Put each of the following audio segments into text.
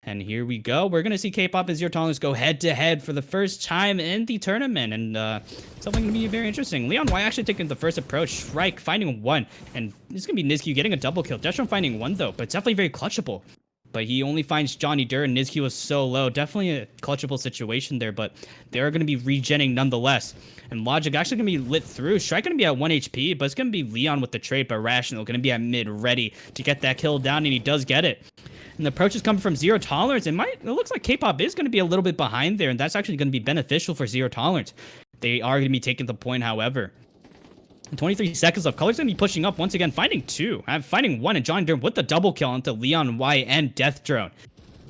And here we go. We're going to see Kpop and Zero Tolerance go head-to-head for the first time in the tournament. And something going to be very interesting. Leon Y actually taking the first approach. Shrike finding one. And this is going to be Nizq getting a double kill. Destron finding one, though. But it's definitely very clutchable. But he only finds Johnny Durr, and Nizq was so low. Definitely a clutchable situation there. But they are going to be regenning nonetheless. And Logic actually going to be lit through. Shrike going to be at 1 HP. But it's going to be Leon with the trade. But Rational going to be at mid ready to get that kill down. And he does get it. And the approach is coming from Zero Tolerance. It looks like Kpop is going to be a little bit behind there, and that's actually going to be beneficial for Zero Tolerance. They are going to be taking the point, however. 23 seconds left. Color's going to be pushing up once again, finding two. Finding one, and Johnny Durham with the double kill onto Leon Y and Death Drone.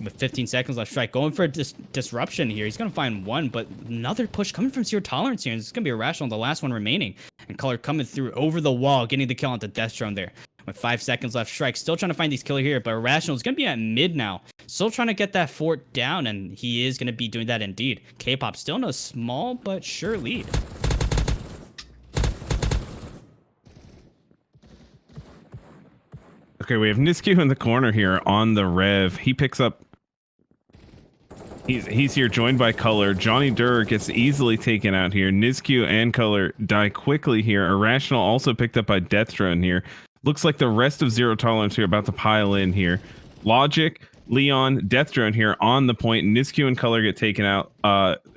With 15 seconds left, Shrike going for a disruption here. He's going to find one, but another push coming from Zero Tolerance here. And it's going to be Irrational, the last one remaining. And Color coming through over the wall, getting the kill onto Death Drone there. With 5 seconds left, Shrike still trying to find these killer here, but Irrational is going to be at mid now. Still trying to get that fort down, and he is going to be doing that indeed. Kpop still in a small but sure lead. Okay, we have Nizq in the corner here on the Rev. He picks up... He's here joined by Color. Johnny Durr gets easily taken out here. Nizq and Color die quickly here. Irrational also picked up by Death Drone here. Looks like the rest of Zero Tolerance here about to pile in here. Logic, Leon, Death Drone here on the point. Nizq and Color get taken out.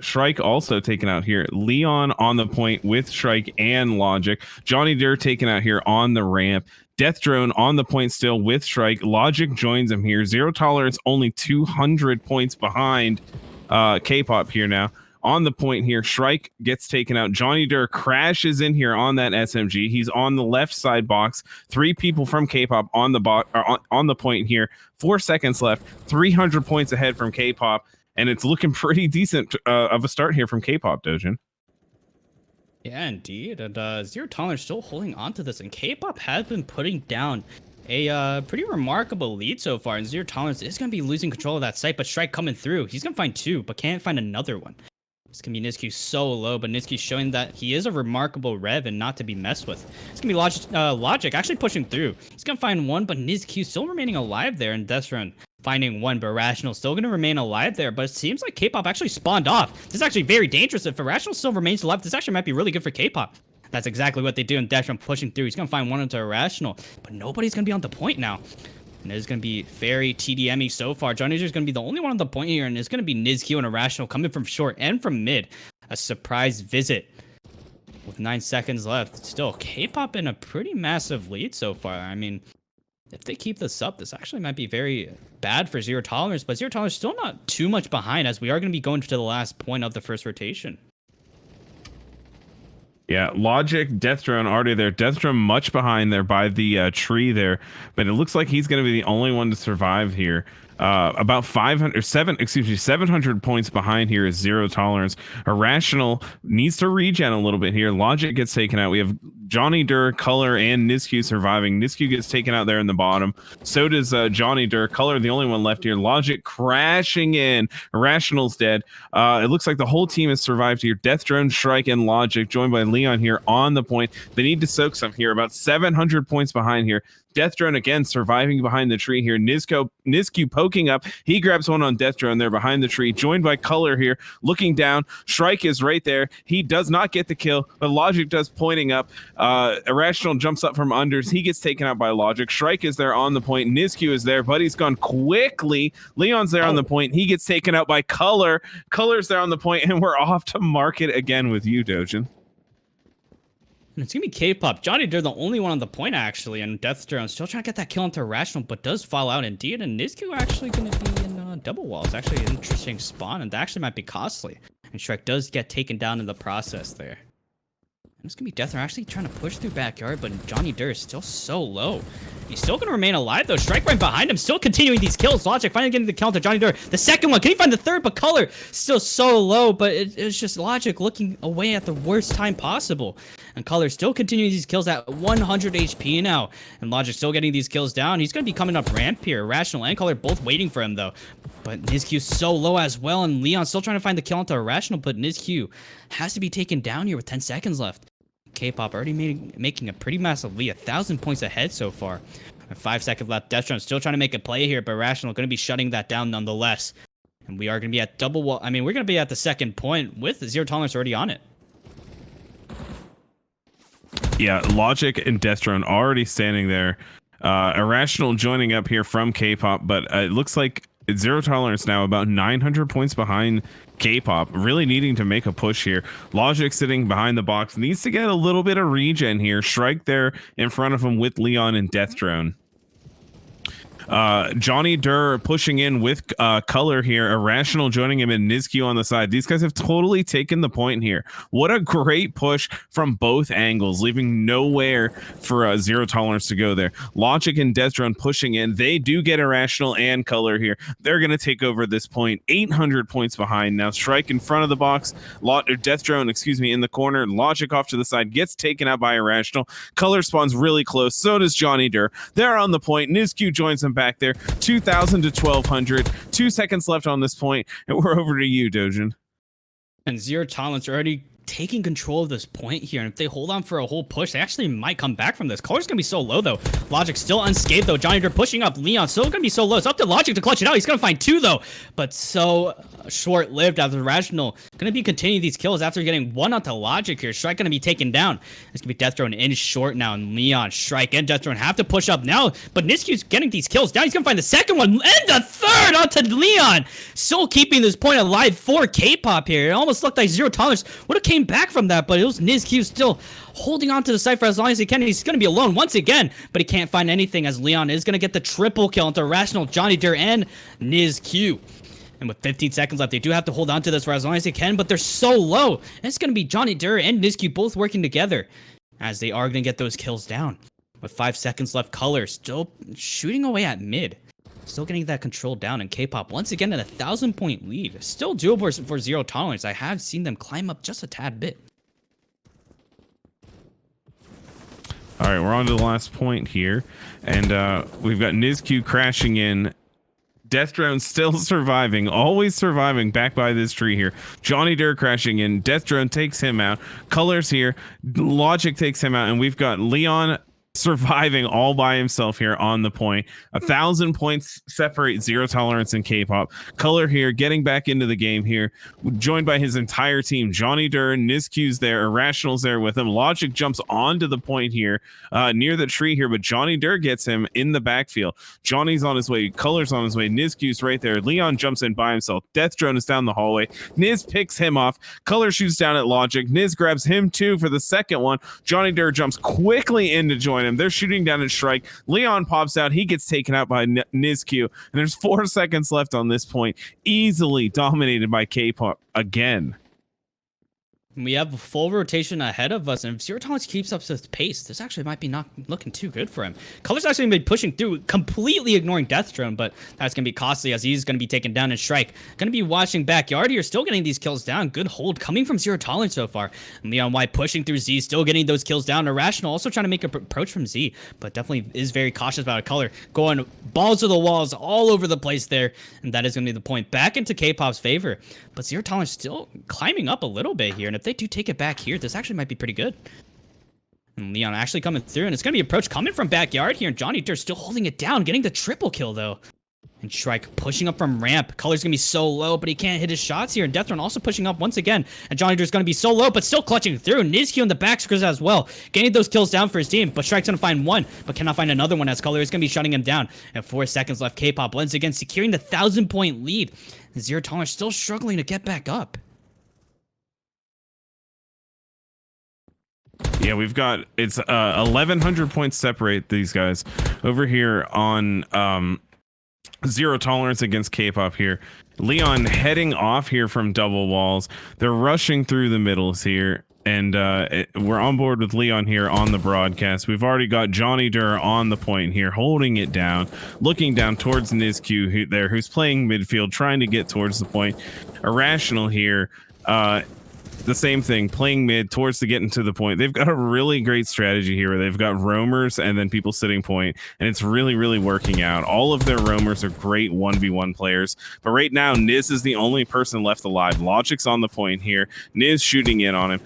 Shrike also taken out here. Leon on the point with Shrike and Logic. Johnny Durr taken out here on the ramp. Death Drone on the point still with Shrike. Logic joins him here. Zero Tolerance only 200 points behind Kpop here now. On the point here, Shrike gets taken out. Johnny Durr crashes in here on that SMG. He's on the left side box. 3 people from Kpop on the on the point here. 4 seconds left. 300 points ahead from Kpop, and it's looking pretty decent of a start here from Kpop, Dojin. Yeah, indeed. And Zero Tolerance still holding on to this, and Kpop has been putting down a pretty remarkable lead so far. And Zero Tolerance is going to be losing control of that site, but Shrike coming through. He's going to find 2, but can't find another one. It's going to be Nizq so low, but Nizq showing that he is a remarkable Rev and not to be messed with. It's going to be Logic actually pushing through. He's going to find one, but Nizq still remaining alive there in Death Run. Finding one, but Irrational still going to remain alive there, but it seems like Kpop actually spawned off. This is actually very dangerous. If Irrational still remains alive, this actually might be really good for Kpop. That's exactly what they do in Death Run, pushing through. He's going to find one into Irrational, but nobody's going to be on the point now. And it's going to be very TDM-y so far. Johnny is going to be the only one on the point here, and it's going to be Nizq and Irrational coming from short and from mid. A surprise visit with 9 seconds left. Still, Kpop in a pretty massive lead so far. I mean, if they keep this up, this actually might be very bad for Zero Tolerance, but Zero Tolerance still not too much behind, as we are going to be going to the last point of the first rotation. Yeah, Logic, Death Drone already there. Death Drone much behind there by the tree there, but it looks like he's going to be the only one to survive here. About 700 points behind here is Zero Tolerance. Irrational needs to regen a little bit here. Logic gets taken out. We have Johnny Durr, Color, and Nizq surviving. Nizq gets taken out there in the bottom. So does Johnny Durr. Color, the only one left here. Logic crashing in. Irrational's dead. It looks like the whole team has survived here. Death Drone, Shrike, and Logic joined by Leon here on the point. They need to soak some here. About 700 points behind here. Death Drone again surviving behind the tree here. Nizq poking up. He grabs one on Death Drone there behind the tree, joined by Color here, looking down. Shrike is right there. He does not get the kill, but Logic does, pointing up. Irrational jumps up from unders. He gets taken out by Logic. Shrike is there on the point. Nizq is there, but he's gone quickly. Leon's there on the point. He gets taken out by Color. Color's there on the point, and we're off to market again with you, Dojin. And it's going to be Kpop. Johnny Durr, the only one on the point, actually, and Death Drone still trying to get that kill into Irrational, but does fall out indeed, and Nizq actually going to be in double wall. It's actually an interesting spawn, and that actually might be costly. And Shrek does get taken down in the process there. And it's going to be Death Drone actually trying to push through backyard, but Johnny Durr is still so low. He's still going to remain alive, though. Shrike right behind him, still continuing these kills. Logic finally getting the kill to Johnny Durr. The second one, can he find the third? But Color still so low, but it's just Logic looking away at the worst time possible. And Color still continuing these kills at 100 HP now. And Logic still getting these kills down. He's going to be coming up ramp here. Irrational and Color both waiting for him, though. But Nizq so low as well, and Leon still trying to find the kill onto Irrational, but Nizq has to be taken down here with 10 seconds left. Kpop already making a pretty massive lead, 1,000 points ahead so far. With 5 seconds left, Deathstrom still trying to make a play here, but Rational going to be shutting that down nonetheless. And we are going to be at double wall. I mean, we're going to be at the second point with Zero Tolerance already on it. Yeah, Logic and Deathstrom already standing there. Irrational joining up here from Kpop, but it looks like Zero Tolerance now about 900 points behind Kpop, really needing to make a push here. Logic sitting behind the box, needs to get a little bit of regen here. Shrike there in front of him with Leon and Deathdrone. Johnny Durr pushing in with Color here. Irrational joining him and Nizq on the side. These guys have totally taken the point here. What a great push from both angles, leaving nowhere for Zero Tolerance to go there. Logic and Deathdrone pushing in. They do get Irrational and Color here. They're going to take over this point. 800 points behind now. Shrike in front of the box. Deathdrone, excuse me, in the corner. Logic off to the side. Gets taken out by Irrational. Color spawns really close. So does Johnny Durr. They're on the point. Nizq joins them back there. 2,000 to 1,200. 2 seconds left on this point, and we're over to you, Dojin. And Zero Tolerance already taking control of this point here, and if they hold on for a whole push, they actually might come back from this. Color's gonna be so low though. Logic still unscathed though. Johnny Durr pushing up. Leon still gonna be so low. It's up to Logic to clutch it out. He's gonna find 2 though, but so short-lived after Rational. Gonna be continuing these kills after getting 1 onto Logic here. Strike gonna be taken down. It's gonna be Deathdrone in short now, and Leon, Shrike, and Deathdrone have to push up now, but Nizq's getting these kills down. He's gonna find the second one and the third onto Leon. Still keeping this point alive for Kpop here. It almost looked like Zero Tolerance would have came back from that, but it was Nizq still holding on to the site for as long as he can. He's going to be alone once again, but he can't find anything as Leon is going to get the triple kill into Rational, Johnny Durr, and Nizq. And with 15 seconds left, they do have to hold on to this for as long as they can, but they're so low. And it's going to be Johnny Durr and Nizq both working together as they are going to get those kills down. With 5 seconds left, Color still shooting away at mid. Still getting that control down, and Kpop once again at a 1,000-point lead. Still doable for Zero Tolerance. I have seen them climb up just a tad bit. All right, we're on to the last point here, and we've got Nizq crashing in. Deathdrone still surviving, always surviving back by this tree here. Johnny Durr crashing in. Deathdrone takes him out. Color's here. Logic takes him out, and we've got Leon surviving all by himself here on the point. 1,000 points separate Zero Tolerance and Kpop. Color here getting back into the game here, joined by his entire team. Johnny Durr, Nizq's there, Irrational's there with him. Logic jumps onto the point here near the tree here, but Johnny Durr gets him in the backfield. Johnny's on his way, Color's on his way, Nizq's right there. Leon jumps in by himself. Deathdrone is down the hallway. Niz picks him off. Color shoots down at Logic. Niz grabs him too for the second one. Johnny Durr jumps quickly in to join him. They're shooting down at Shrike. Leon pops out. He gets taken out by Nizq. And there's 4 seconds left on this point. Easily dominated by Kpop again. We have a full rotation ahead of us, and if Zero Tolerance keeps up this pace, this actually might be not looking too good for him. Color's actually been pushing through, completely ignoring Deathdrone, but that's going to be costly as he's going to be taken down, and Shrike going to be watching Backyard here, still getting these kills down. Good hold coming from Zero Tolerance so far. And Leon Y pushing through Z, still getting those kills down. Irrational also trying to make an approach from Z, but definitely is very cautious about a Color. Going balls to the walls all over the place there, and that is going to be the point back into Kpop's favor. But Zero Tolerance still climbing up a little bit here, and if they do take it back here, this actually might be pretty good. And Leon actually coming through, and it's going to be approach coming from Backyard here, and Johnny Durr still holding it down, getting the triple kill though. And Shrike pushing up from ramp. Color's going to be so low, but he can't hit his shots here. And Deathdrone also pushing up once again. And Johnny Durr's going to be so low, but still clutching through. Nizq in the back screws as well, getting those kills down for his team. But Shrike's going to find one, but cannot find another one as Color is going to be shutting him down. And 4 seconds left. Kpop once again securing the 1,000-point lead. And Zero Tolerance still struggling to get back up. Yeah, we've got, it's 1,100 points separate these guys over here on Zero Tolerance against Kpop here. Leon heading off here from double walls. They're rushing through the middles here, and we're on board with Leon here on the broadcast. We've already got Johnny Durr on the point here, holding it down, looking down towards Nizq who's playing midfield, trying to get towards the point. Irrational here. the same thing, playing mid towards the getting to the point. They've got a really great strategy here where they've got roamers and then people sitting point, and it's really, really working out. All of their roamers are great 1v1 players, but right now, Niz is the only person left alive. Logic's on the point here. Niz shooting in on him.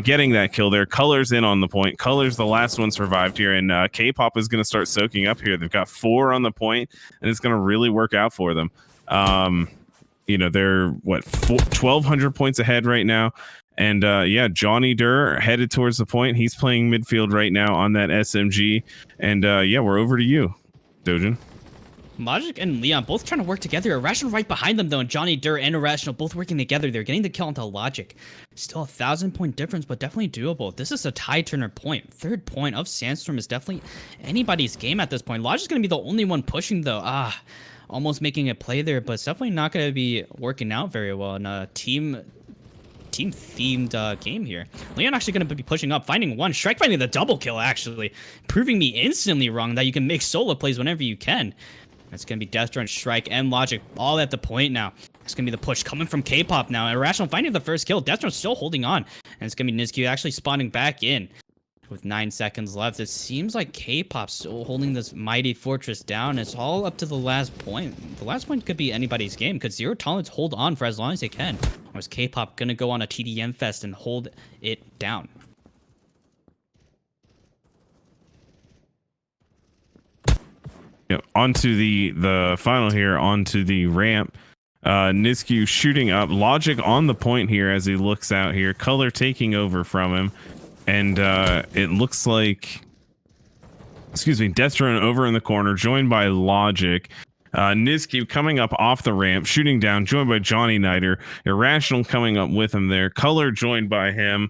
Getting that kill there. Color's in on the point. Color's the last one survived here, and Kpop is going to start soaking up here. They've got 4 on the point, and it's going to really work out for them. They're 1,200 points ahead right now. And yeah, Johnny Durr headed towards the point. He's playing midfield right now on that SMG. And yeah, we're over to you, Dojin. Logic and Leon both trying to work together. Irrational right behind them, though, and Johnny Durr and Irrational both working together. They're getting the kill onto Logic. Still 1,000-point difference, but definitely doable. This is a tie-turner point. 3rd point of Sandstorm is definitely anybody's game at this point. Logic's going to be the only one pushing, though. Almost making a play there, but it's definitely not going to be working out very well in a team-themed game here. Leon actually going to be pushing up, finding one. Shrike finding the double kill, actually. Proving me instantly wrong that you can make solo plays whenever you can. It's going to be Deathdrone, Shrike, and Logic all at the point now. It's going to be the push coming from Kpop now. Irrational finding the first kill. Deathdrone still holding on. And it's going to be Nizku actually spawning back in. With 9 seconds left, it seems like Kpop's still holding this mighty fortress down. It's all up to the last point. The last point could be anybody's game. Could Zero Tolerance hold on for as long as they can? Or is Kpop going to go on a TDM fest and hold it down? Yeah, onto the final here, onto the ramp. Nizku shooting up. Logic on the point here as he looks out here. Color taking over from him. And it looks like, Deathdrone over in the corner, joined by Logic. Nizku coming up off the ramp, shooting down, joined by Johnny Niter. Irrational coming up with him there. Color joined by him.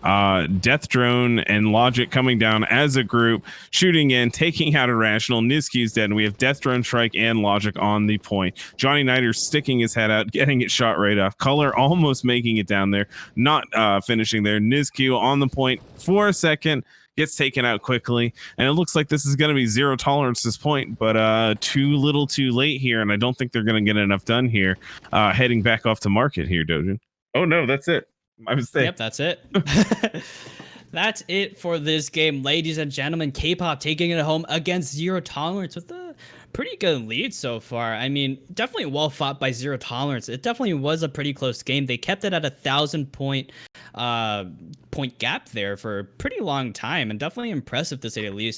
Deathdrone and Logic coming down as a group, shooting in, taking out Irrational. Nizku's dead, and we have Deathdrone, Shrike, and Logic on the point. Johnny Niter sticking his head out, getting it shot right off. Color almost making it down there, not finishing there. Nizku on the point for a second, gets taken out quickly, and it looks like this is going to be Zero Tolerance's point, but too little too late here, and I don't think they're going to get enough done here. Heading back off to market here, Dojin. Oh no, that's it. My mistake. Yep, that's it. That's it for this game, ladies and gentlemen. Kpop taking it home against Zero Tolerance with a pretty good lead so far. I mean, definitely well fought by Zero Tolerance. It definitely was a pretty close game. They kept it at 1,000-point point gap there for a pretty long time, and definitely impressive to say the least.